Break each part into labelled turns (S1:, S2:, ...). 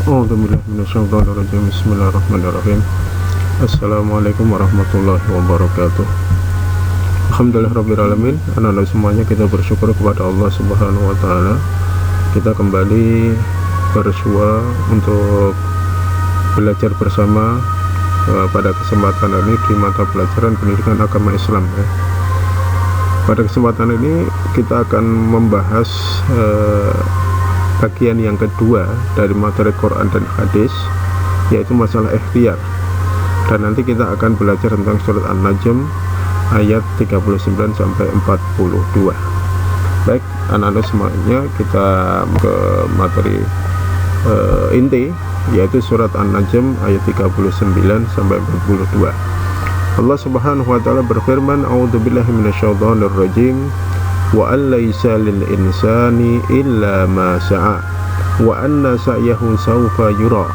S1: Bismillahirrahmanirrahim. Assalamualaikum warahmatullahi wabarakatuh. Alhamdulillahirrabbilalamin. Anak-anak semuanya, kita bersyukur kepada Allah Subhanahu wa ta'ala. Kita kembali bersua untuk belajar bersama pada kesempatan ini di mata pelajaran pendidikan agama Islam ya. Pada kesempatan ini kita akan membahas bagian yang kedua dari materi Quran dan hadis, yaitu masalah ikhtiar. Dan nanti kita akan belajar tentang surat An-Najm ayat 39 sampai 42. Baik, anak-anak semuanya, kita ke materi inti, yaitu surat An-Najm ayat 39 sampai 42. Allah Subhanahu wa ta'ala berfirman, a'udzubillahi minasyaitonir rajim, wa an laisa lil insani illa ma sa'a wa anna sa'yahu sawfa yura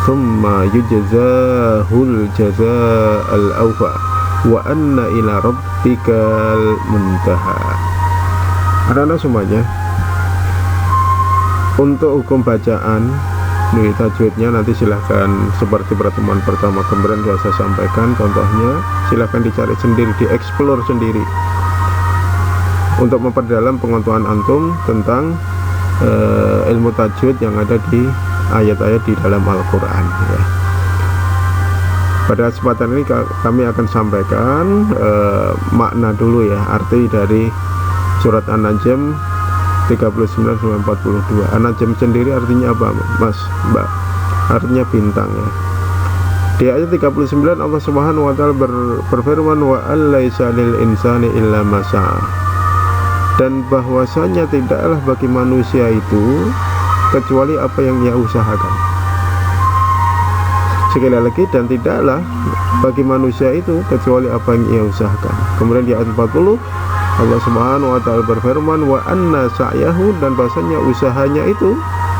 S1: thumma yujzahul jazaa'al awfa wa anna ila rabbikal muntaha. Anak-anak semuanya, untuk hukum bacaan di tajwidnya nanti silahkan seperti pertemuan pertama kemarin sudah saya sampaikan. Contohnya silahkan dicari sendiri, dieksplor sendiri untuk memperdalam pengetahuan antum tentang ilmu tajwid yang ada di ayat-ayat di dalam Al-Quran ya. Pada kesempatan ini kami akan sampaikan makna dulu ya, arti dari surat An-Najm 39-42. An-Najm sendiri artinya apa, Mas, Mbak? Artinya bintang ya. Di ayat 39 Allah Subhanahu wa ta'ala berfirman, wa allaisa lil insani illa ma sa'a, dan bahwasanya tidaklah bagi manusia itu kecuali apa yang ia usahakan. Sekali lagi, dan tidaklah bagi manusia itu kecuali apa yang ia usahakan. Kemudian di ayat 40 Allah Subhanahu wa ta'ala berfirman, wa anna sa'yahu, dan bahasanya usahanya itu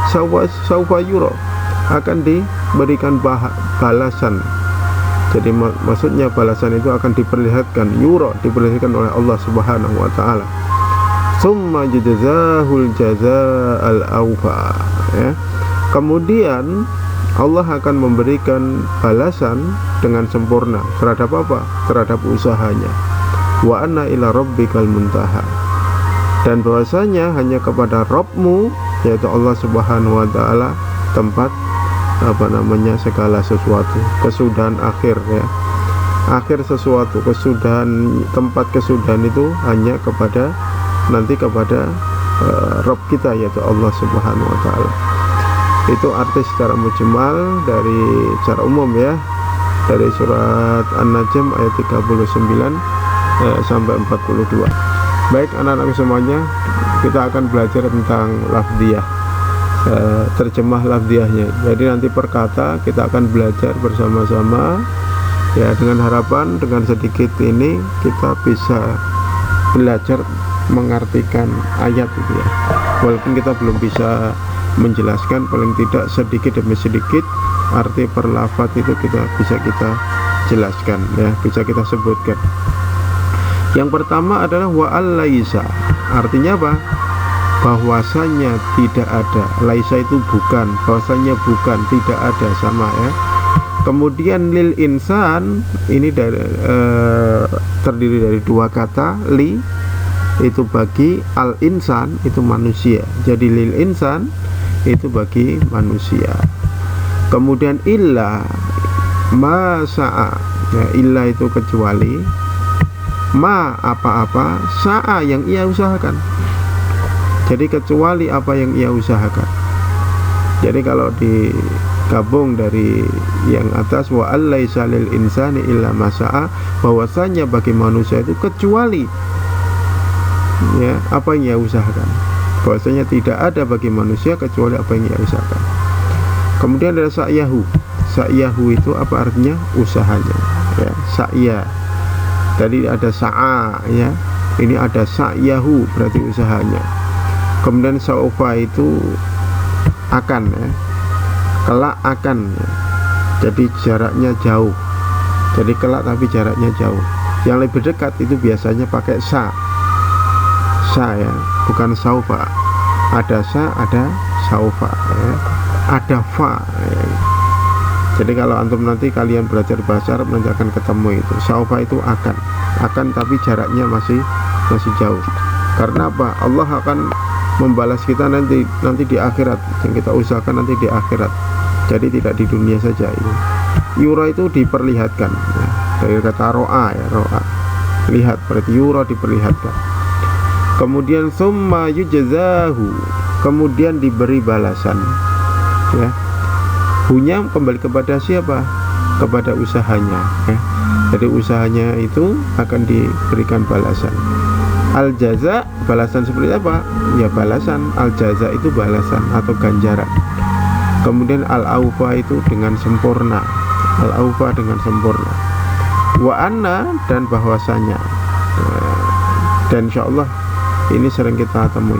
S1: sawfa yura, akan diberikan balasan. Jadi maksudnya balasan itu akan diperlihatkan, yura, diperlihatkan oleh Allah Subhanahu wa ta'ala. Summa yujzahul jazaa'al awfa ya. Kemudian Allah akan memberikan balasan dengan sempurna terhadap apa? Terhadap usahanya. Wa anna ila rabbikal muntaha, dan bahwasanya hanya kepada Rabbmu, yaitu Allah Subhanahu wa ta'ala, tempat segala sesuatu, kesudahan akhir ya. Akhir sesuatu, kesudahan, tempat kesudahan itu hanya kepada Rabb kita, yaitu Allah Subhanahu wa ta'ala. Itu arti secara mujmal dari secara umum ya, dari surat An-Najm ayat 39 sampai 42. Baik anak-anak semuanya, kita akan belajar tentang lafdiyah, terjemah lafdiyahnya. Jadi nanti per kata kita akan belajar bersama-sama ya, dengan harapan dengan sedikit ini kita bisa belajar mengartikan ayat itu ya. Walaupun kita belum bisa menjelaskan, paling tidak sedikit demi sedikit arti per lafaz itu bisa kita jelaskan ya, bisa kita sebutkan. Yang pertama adalah wa al-laisa, artinya apa? Bahwasanya tidak ada. Laisa itu bukan, bahwasanya bukan, tidak ada, sama ya. Kemudian lil insan ini terdiri dari dua kata, li itu bagi, al insan itu manusia. Jadi lil insan itu bagi manusia. Kemudian illa ma sa'a ya, illa itu kecuali, ma apa-apa, sa'a yang ia usahakan. Jadi kecuali apa yang ia usahakan. Jadi kalau digabung dari yang atas, wa allaisa lil insani illa ma sa'a, bahwasanya bagi manusia itu kecuali ya apa yang ia usahakan. Bahwasanya tidak ada bagi manusia kecuali apa yang ia usahakan. Kemudian ada sa'yahu. Sa'yahu itu apa artinya? Usahanya ya, sa'ya. Tadi ada sa'a ya, ini ada sa'yahu, berarti usahanya. Kemudian saufa itu akan ya, kelak akan ya. Jadi jaraknya jauh, jadi kelak tapi jaraknya jauh. Yang lebih dekat itu biasanya pakai sa ya, bukan saufa. Ada sa, ada saufa ya. ada fa ya. Jadi kalau antum nanti kalian belajar bahasa Arab nanti akan ketemu itu saufa itu akan tapi jaraknya masih jauh. Karena apa? Allah akan membalas kita nanti di akhirat, yang kita usahakan nanti di akhirat. Jadi tidak di dunia saja ini. Yura itu diperlihatkan ya, dari kata ro'a ya, ro'a lihat, berarti yura diperlihatkan. Kemudian summa yujzahu, kemudian diberi balasan ya. Hunya kembali kepada siapa? Kepada usahanya ya. Jadi usahanya itu akan diberikan balasan. Al jaza, balasan seperti apa? Ya balasan, al jaza itu balasan atau ganjaran. Kemudian al aufa itu dengan sempurna, al aufa dengan sempurna. Wa anna, dan bahwasanya, dan insyaallah ini sering kita temui,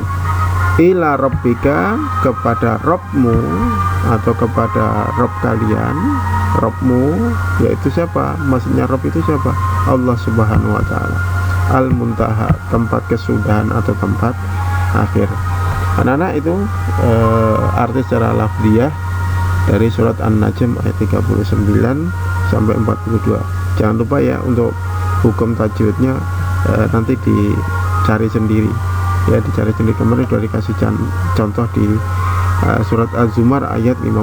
S1: ila rabbika, kepada Rabbmu atau kepada Rabb kalian, Rabbmu yaitu siapa? Maksudnya Rabb itu siapa? Allah Subhanahu wa taala. Al-muntaha, tempat kesudahan atau tempat akhir. Anak-anak itu arti secara lafziyah dari surat An-Najm ayat 39 sampai 42. Jangan lupa ya untuk hukum tajwidnya nanti dicari sendiri ya, dicari sendiri. Kemarin sudah dikasih contoh di surat Az-Zumar ayat 50.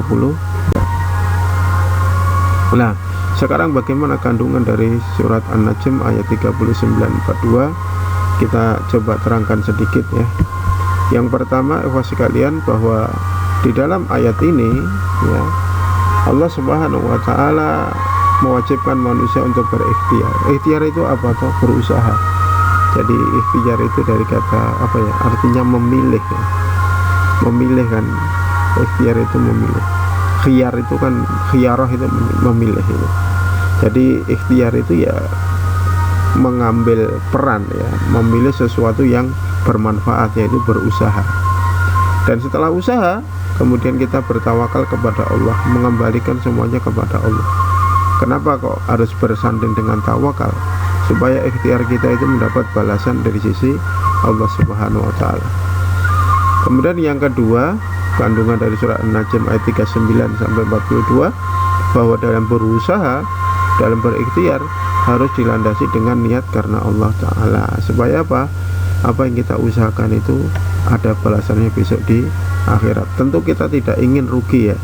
S1: Nah, sekarang bagaimana kandungan dari surat An-Najm ayat 39-42? Kita coba terangkan sedikit ya. Yang pertama, ikhwas sekalian, bahwa di dalam ayat ini ya, Allah Subhanahu wa taala mewajibkan manusia untuk berikhtiar. Ikhtiar itu apa toh? Berusaha. Jadi ikhtiar itu dari kata apa ya? Artinya memilih ya. Memilih kan. Ikhtiar itu memilih. Khiyar itu kan, khiyarah itu memilih itu. Jadi ikhtiar itu ya mengambil peran ya, memilih sesuatu yang bermanfaat, yaitu berusaha. Dan setelah usaha kemudian kita bertawakal kepada Allah, mengembalikan semuanya kepada Allah. Kenapa kok harus bersanding dengan tawakal? Supaya ikhtiar kita itu mendapat balasan dari sisi Allah Subhanahu wa taala. Kemudian yang kedua, kandungan dari surat An-Najm ayat 39 sampai 42, bahwa dalam berusaha, dalam berikhtiar harus dilandasi dengan niat karena Allah Ta'ala. Supaya apa? Apa yang kita usahakan itu ada balasannya besok di akhirat. Tentu kita tidak ingin rugi ya.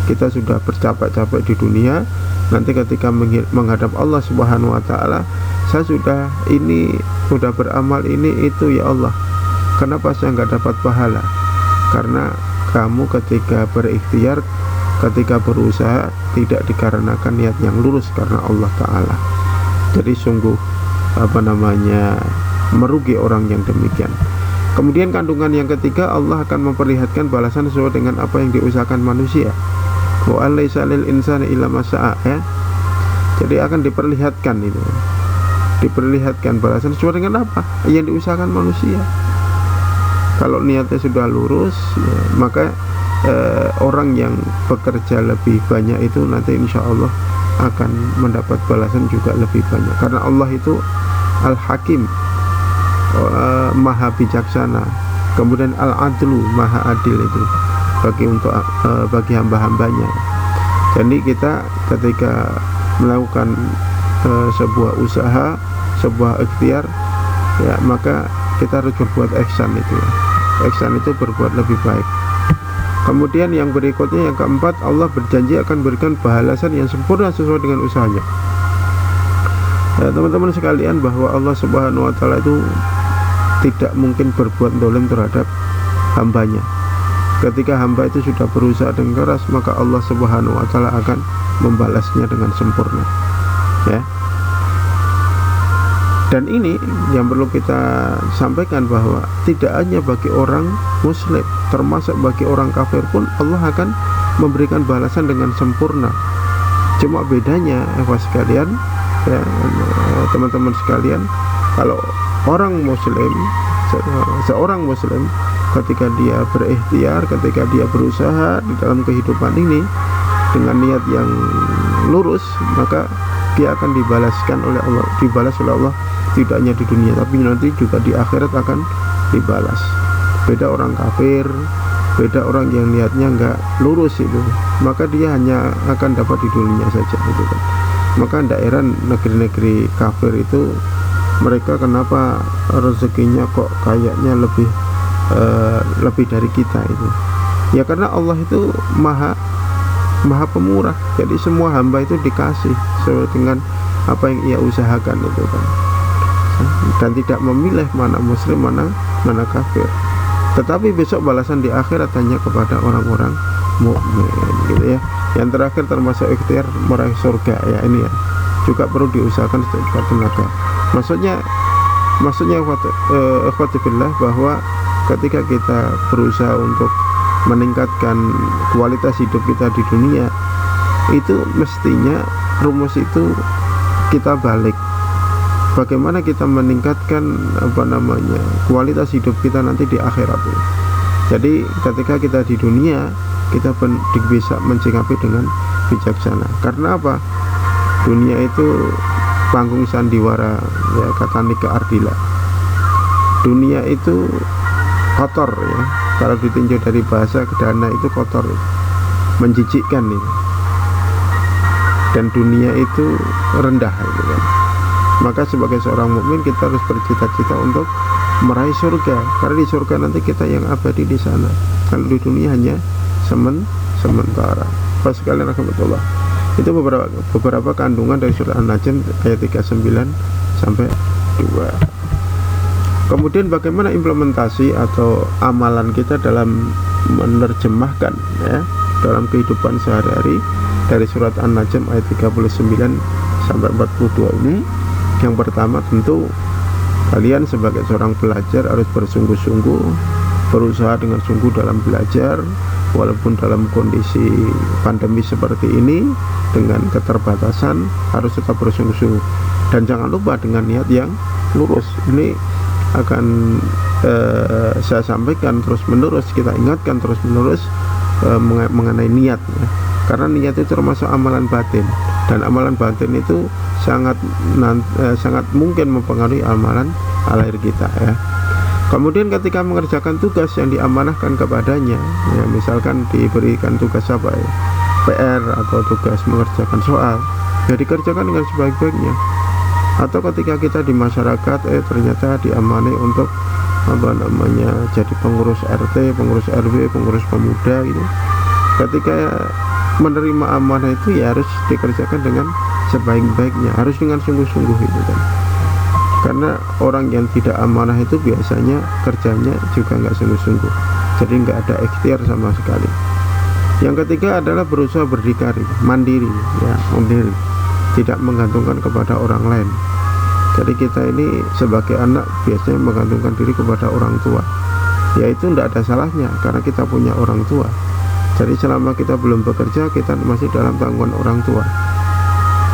S1: Kita sudah bercapek-capek di dunia, nanti ketika menghadap Allah Subhanahu wa taala, saya sudah beramal ini itu ya Allah, kenapa saya nggak dapat pahala? Karena kamu ketika berikhtiar, ketika berusaha tidak dikarenakan niat yang lurus karena Allah Ta'ala. Jadi sungguh merugi orang yang demikian. Kemudian kandungan yang ketiga, Allah akan memperlihatkan balasan sesuai dengan apa yang diusahakan manusia. Wa alaysa lil insani illa ma sa'a ya. Jadi akan diperlihatkan itu. Diperlihatkan balasan sesuai dengan apa yang diusahakan manusia. Kalau niatnya sudah lurus ya, maka orang yang bekerja lebih banyak itu nanti insya Allah akan mendapat balasan juga lebih banyak. Karena Allah itu Al-Hakim, maha bijaksana. Kemudian Al-Adlu, maha adil itu bagi hamba-hambanya. Jadi kita ketika melakukan sebuah usaha, sebuah ikhtiar ya, maka kita harus berbuat ihsan itu ya. Ihsan itu berbuat lebih baik. Kemudian yang berikutnya, yang keempat, Allah berjanji akan berikan balasan yang sempurna sesuai dengan usahanya. Teman-teman sekalian, bahwa Allah Subhanahu wa taala itu tidak mungkin berbuat zalim terhadap hambanya. Ketika hamba itu sudah berusaha dengan keras, maka Allah Subhanahu wa taala akan membalasnya dengan sempurna ya. Dan ini yang perlu kita sampaikan, bahwa tidak hanya bagi orang muslim, termasuk bagi orang kafir pun Allah akan memberikan balasan dengan sempurna. Cuma bedanya sekalian ya, teman-teman sekalian, kalau orang muslim, seorang muslim ketika dia berikhtiar, ketika dia berusaha di dalam kehidupan ini dengan niat yang lurus, maka dia akan dibalaskan oleh Allah, dibalas oleh Allah, tidak hanya di dunia tapi nanti juga di akhirat akan dibalas. Beda orang kafir beda orang yang niatnya nggak lurus itu, maka dia hanya akan dapat di dunia saja gitu kan. Maka tidak heran negeri-negeri kafir itu mereka kenapa rezekinya kok kayaknya lebih dari kita itu. Ya karena Allah itu maha pemurah. Jadi semua hamba itu dikasih sesuai dengan apa yang ia usahakan itu kan. Dan tidak memilih mana muslim mana kafir. Tetapi besok balasan di akhirat hanya kepada orang-orang mukmin gitu ya. Yang terakhir termasuk ikhtiar meraih surga ya, ini ya juga perlu diusahakan setiap tenaga. Maksudnya ikhwati billah, bahwa ketika kita berusaha untuk meningkatkan kualitas hidup kita di dunia, itu mestinya rumus itu kita balik. Bagaimana kita meningkatkan kualitas hidup kita nanti di akhirat ini. Jadi ketika kita di dunia, kita bisa mencikapi dengan bijaksana. Karena apa? Dunia itu panggung sandiwara ya, kata Nika Ardila. Dunia itu kotor ya. Kalau ditinjau dari bahasa kedana itu kotor, menjijikkan ini. Dan dunia itu rendah gitu kan. Maka sebagai seorang mukmin kita harus bercita-cita untuk meraih surga, karena di surga nanti kita yang abadi di sana. Kalau di dunia hanya sementara. Pas sekalian rahmatullah. Itu beberapa kandungan dari surah An-Najm ayat 39 sampai 2. Kemudian bagaimana implementasi atau amalan kita dalam menerjemahkan ya dalam kehidupan sehari-hari dari surat An-Najm ayat 39 sampai 42 ini. Yang pertama tentu kalian sebagai seorang pelajar harus bersungguh-sungguh, berusaha dengan sungguh dalam belajar, walaupun dalam kondisi pandemi seperti ini dengan keterbatasan harus tetap bersungguh-sungguh, dan jangan lupa dengan niat yang lurus. Ini akan saya sampaikan terus menerus, kita ingatkan terus menerus mengenai niat ya. Karena niat itu termasuk amalan batin, dan amalan batin itu sangat mungkin mempengaruhi amalan lahir kita ya. Kemudian ketika mengerjakan tugas yang diamanahkan kepadanya ya, misalkan diberikan tugas apa ya, PR atau tugas mengerjakan soal, ya dikerjakan dengan sebaik-baiknya. Atau ketika kita di masyarakat ternyata diamani untuk jadi pengurus RT, pengurus RW, pengurus pemuda gitu. Ketika menerima amanah itu ya harus dikerjakan dengan sebaik-baiknya, harus dengan sungguh-sungguh itu kan. Karena orang yang tidak amanah itu biasanya kerjanya juga nggak sungguh-sungguh, jadi nggak ada ikhtiar sama sekali. Yang ketiga adalah berusaha berdikari, mandiri ya, mandiri, tidak menggantungkan kepada orang lain. Jadi kita ini sebagai anak biasanya menggantungkan diri kepada orang tua, ya itu tidak ada salahnya karena kita punya orang tua. Jadi selama kita belum bekerja, kita masih dalam tanggungan orang tua.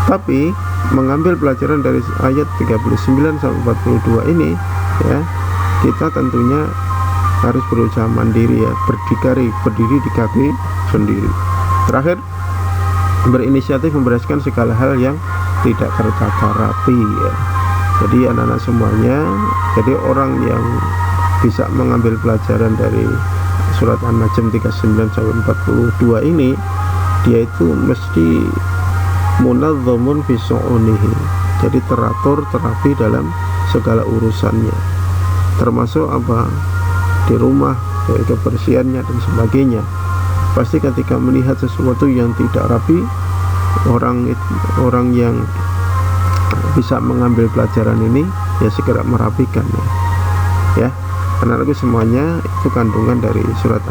S1: Tapi mengambil pelajaran dari ayat 39 sampai 42 ini ya, kita tentunya harus berusaha mandiri ya, berdiri di kaki sendiri. Terakhir, berinisiatif membereskan segala hal yang tidak tertata rapi ya. Jadi anak-anak semuanya, jadi orang yang bisa mengambil pelajaran dari surat An-Najm 39 sampai 42 ini, dia itu mesti munazzamun fi su'unihi, jadi teratur, terapi dalam segala urusannya, termasuk apa di rumah, kebersihannya dan sebagainya. Pasti ketika melihat sesuatu yang tidak rapi, orang yang bisa mengambil pelajaran ini ya segera merapikan ya. Anak-anakku semuanya, itu kandungan dari surat